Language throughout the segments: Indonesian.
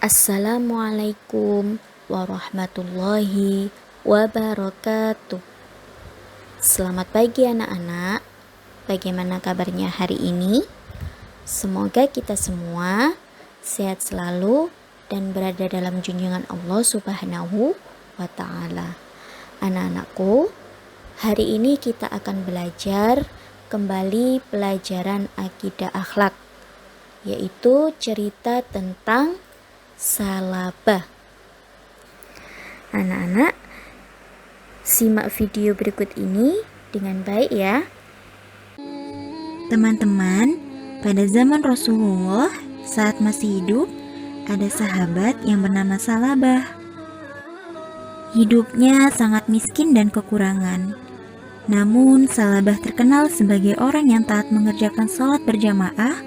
Assalamualaikum warahmatullahi wabarakatuh. Selamat pagi anak-anak. Bagaimana kabarnya hari ini? Semoga kita semua sehat selalu dan berada dalam junjungan Allah Subhanahu wa ta'ala. Anak-anakku, hari ini kita akan belajar kembali pelajaran akidah akhlak, yaitu cerita tentang Salabah. Anak-anak, simak video berikut ini dengan baik ya. Teman-teman, pada zaman Rasulullah saat masih hidup, ada sahabat yang bernama Salabah. Hidupnya sangat miskin dan kekurangan. Namun, Salabah terkenal sebagai orang yang taat mengerjakan sholat berjamaah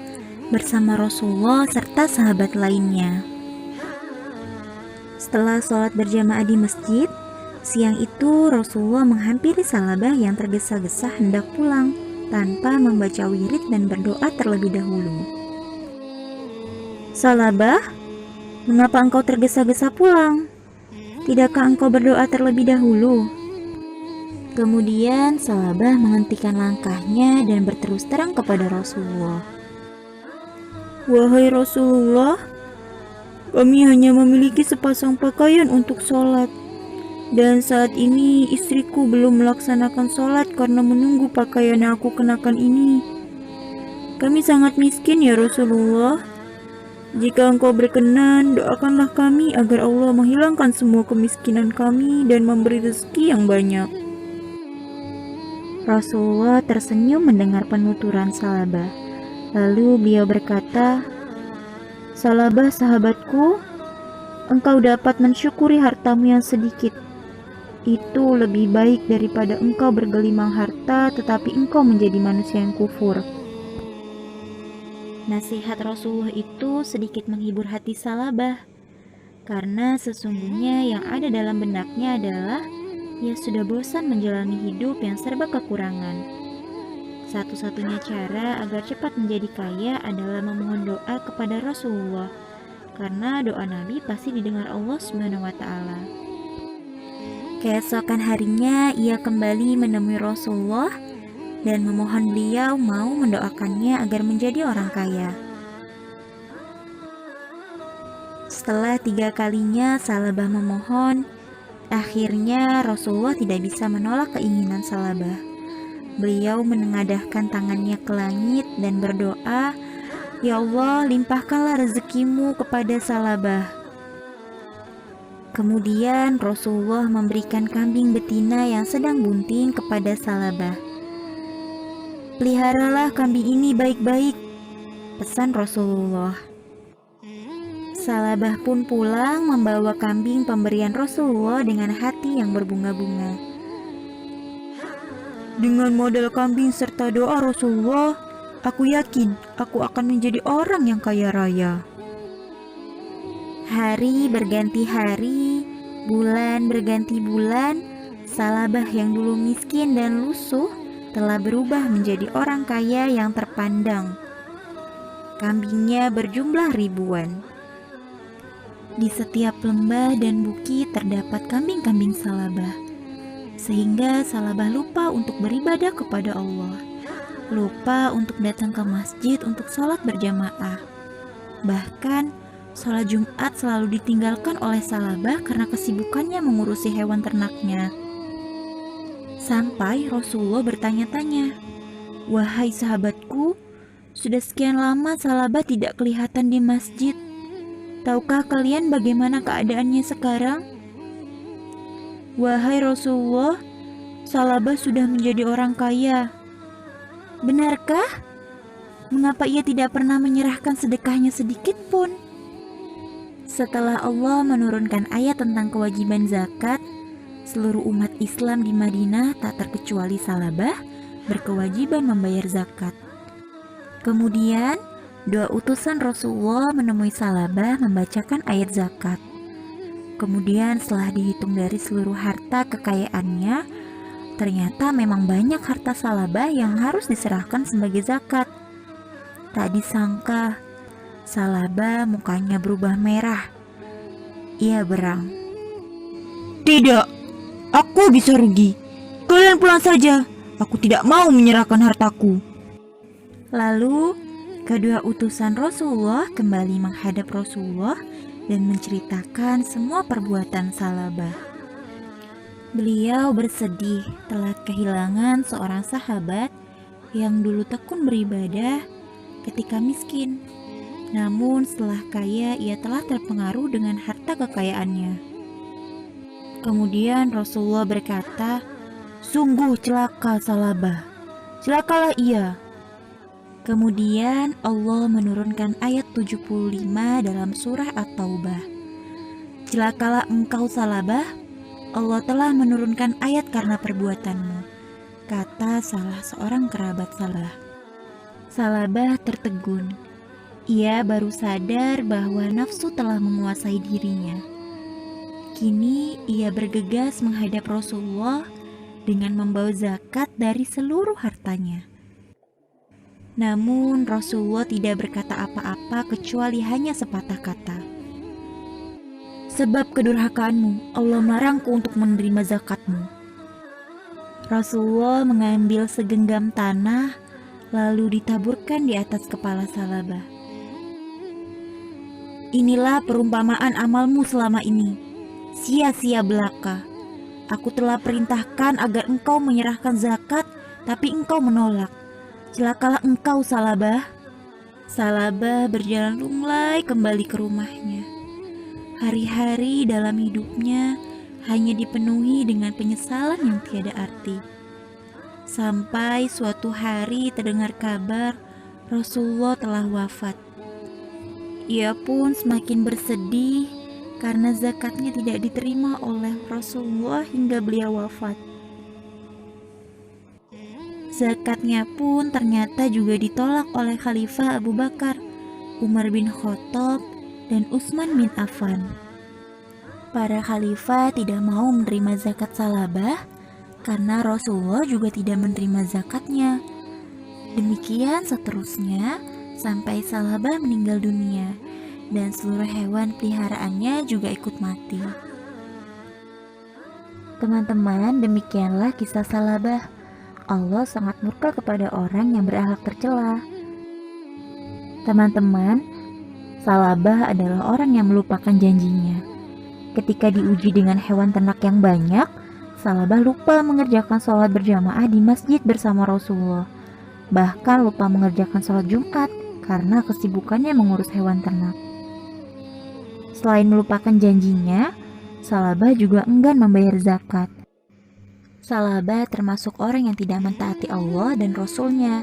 bersama Rasulullah serta sahabat lainnya. Setelah sholat berjamaah di masjid, siang itu Rasulullah menghampiri Salabah yang tergesa-gesa hendak pulang tanpa membaca wirid dan berdoa terlebih dahulu. "Salabah, mengapa engkau tergesa-gesa pulang? Tidakkah engkau berdoa terlebih dahulu?" Kemudian Salabah menghentikan langkahnya dan berterus terang kepada Rasulullah. "Wahai Rasulullah, kami hanya memiliki sepasang pakaian untuk sholat. Dan saat ini istriku belum melaksanakan sholat karena menunggu pakaian yang aku kenakan ini. Kami sangat miskin ya Rasulullah. Jika engkau berkenan, doakanlah kami agar Allah menghilangkan semua kemiskinan kami dan memberi rezeki yang banyak." Rasulullah tersenyum mendengar penuturan Salabah. Lalu beliau berkata, "Salabah sahabatku, engkau dapat mensyukuri hartamu yang sedikit. Itu lebih baik daripada engkau bergelimang harta tetapi engkau menjadi manusia yang kufur." Nasihat Rasulullah itu sedikit menghibur hati Salabah, karena sesungguhnya yang ada dalam benaknya adalah ia sudah bosan menjalani hidup yang serba kekurangan. Satu-satunya cara agar cepat menjadi kaya adalah memohon doa kepada Rasulullah, karena doa Nabi pasti didengar Allah Subhanahu wa ta'ala. Keesokan harinya ia kembali menemui Rasulullah dan memohon beliau mau mendoakannya agar menjadi orang kaya. Setelah 3 kalinya Salabah memohon, akhirnya Rasulullah tidak bisa menolak keinginan Salabah. Beliau menengadahkan tangannya ke langit dan berdoa, "Ya Allah, limpahkanlah rezekimu kepada Salabah." Kemudian Rasulullah memberikan kambing betina yang sedang bunting kepada Salabah. "Peliharalah kambing ini baik-baik," pesan Rasulullah. Salabah pun pulang membawa kambing pemberian Rasulullah dengan hati yang berbunga-bunga. "Dengan modal kambing serta doa Rasulullah, aku yakin aku akan menjadi orang yang kaya raya." Hari berganti hari, bulan berganti bulan, Salabah yang dulu miskin dan lusuh telah berubah menjadi orang kaya yang terpandang. Kambingnya berjumlah ribuan. Di setiap lembah dan bukit terdapat kambing-kambing Salabah, sehingga Salabah lupa untuk beribadah kepada Allah, lupa untuk datang ke masjid untuk sholat berjamaah. Bahkan, sholat Jumat selalu ditinggalkan oleh Salabah karena kesibukannya mengurusi hewan ternaknya. Sampai Rasulullah bertanya-tanya, "Wahai sahabatku, sudah sekian lama Salabah tidak kelihatan di masjid. Tahukah kalian bagaimana keadaannya sekarang?" "Wahai Rasulullah, Salabah sudah menjadi orang kaya." "Benarkah? Mengapa ia tidak pernah menyerahkan sedekahnya sedikit pun?" Setelah Allah menurunkan ayat tentang kewajiban zakat, seluruh umat Islam di Madinah tak terkecuali Salabah berkewajiban membayar zakat. Kemudian dua utusan Rasulullah menemui Salabah membacakan ayat zakat. Kemudian setelah dihitung dari seluruh harta kekayaannya, ternyata memang banyak harta Salabah yang harus diserahkan sebagai zakat. Tak disangka, Salabah mukanya berubah merah Ia berang. Tidak, aku bisa rugi. Kalian pulang saja. Aku tidak mau menyerahkan hartaku. Lalu, kedua utusan Rasulullah kembali menghadap Rasulullah dan menceritakan semua perbuatan Salabah. Beliau bersedih telah kehilangan seorang sahabat yang dulu tekun beribadah ketika miskin. Namun setelah kaya ia telah terpengaruh dengan harta kekayaannya. Kemudian Rasulullah berkata, "Sungguh celaka Salabah, celakalah ia." Kemudian Allah menurunkan ayat 75 dalam surah At-Taubah. "Celakalah engkau Salabah, Allah telah menurunkan ayat karena perbuatanmu," kata salah seorang kerabat Salabah. Salabah tertegun. Ia baru sadar bahwa nafsu telah menguasai dirinya. Kini ia bergegas menghadap Rasulullah dengan membawa zakat dari seluruh hartanya. Namun Rasulullah tidak berkata apa-apa kecuali hanya sepatah kata. "Sebab kedurhakaanmu, Allah melarangku untuk menerima zakatmu." Rasulullah mengambil segenggam tanah lalu ditaburkan di atas kepala Salabah. "Inilah perumpamaan amalmu selama ini, sia-sia belaka. Aku telah perintahkan agar engkau menyerahkan zakat, tapi engkau menolak. Celakalah engkau Salabah." Salabah berjalan lunglai kembali ke rumahnya. Hari-hari dalam hidupnya hanya dipenuhi dengan penyesalan yang tiada arti. Sampai suatu hari terdengar kabar Rasulullah telah wafat. Ia pun semakin bersedih karena zakatnya tidak diterima oleh Rasulullah hingga beliau wafat. Zakatnya pun ternyata juga ditolak oleh Khalifah Abu Bakar, Umar bin Khattab, dan Utsman bin Affan. Para khalifah tidak mau menerima zakat Salabah karena Rasulullah juga tidak menerima zakatnya. Demikian seterusnya sampai Salabah meninggal dunia dan seluruh hewan peliharaannya juga ikut mati. Teman-teman, demikianlah kisah Salabah. Allah sangat murka kepada orang yang berakhlak tercela. Teman-teman, Salabah adalah orang yang melupakan janjinya. Ketika diuji dengan hewan ternak yang banyak, Salabah lupa mengerjakan sholat berjamaah di masjid bersama Rasulullah. Bahkan lupa mengerjakan sholat Jumat karena kesibukannya mengurus hewan ternak. Selain melupakan janjinya, Salabah juga enggan membayar zakat. Salabah termasuk orang yang tidak mentaati Allah dan Rasul-Nya.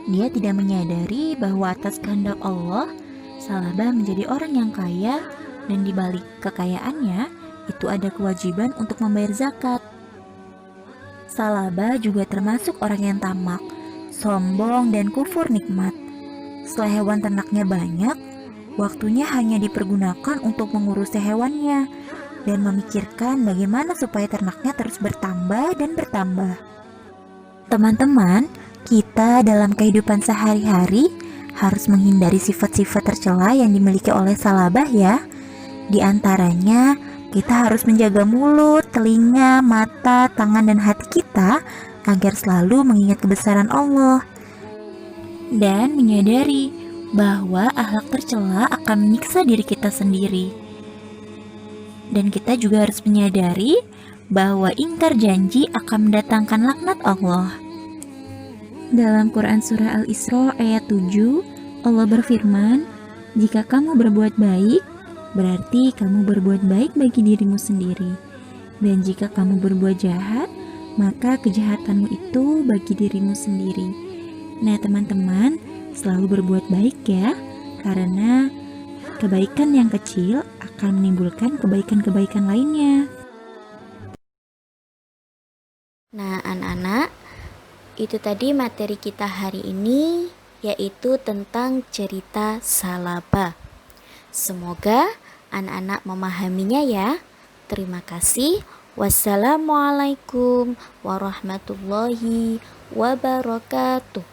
Dia tidak menyadari bahwa atas kehendak Allah, Salabah menjadi orang yang kaya dan di balik kekayaannya itu ada kewajiban untuk membayar zakat. Salabah juga termasuk orang yang tamak, sombong dan kufur nikmat. Setelah hewan ternaknya banyak, waktunya hanya dipergunakan untuk mengurusi hewannya dan memikirkan bagaimana supaya ternaknya terus bertambah dan bertambah. Teman-teman, kita dalam kehidupan sehari-hari harus menghindari sifat-sifat tercela yang dimiliki oleh Salabah ya. Di antaranya, kita harus menjaga mulut, telinga, mata, tangan, dan hati kita agar selalu mengingat kebesaran Allah dan menyadari bahwa akhlak tercela akan menyiksa diri kita sendiri. Dan kita juga harus menyadari bahwa ingkar janji akan mendatangkan laknat Allah. Dalam Quran Surah Al-Isra ayat 7, Allah berfirman, "Jika kamu berbuat baik, berarti kamu berbuat baik bagi dirimu sendiri. Dan jika kamu berbuat jahat, maka kejahatanmu itu bagi dirimu sendiri." Nah teman-teman, selalu berbuat baik ya, karena kebaikan yang kecil akan menimbulkan kebaikan-kebaikan lainnya. Nah anak-anak, itu tadi materi kita hari ini, yaitu tentang cerita Salabah. Semoga anak-anak memahaminya ya. Terima kasih. Wassalamualaikum warahmatullahi wabarakatuh.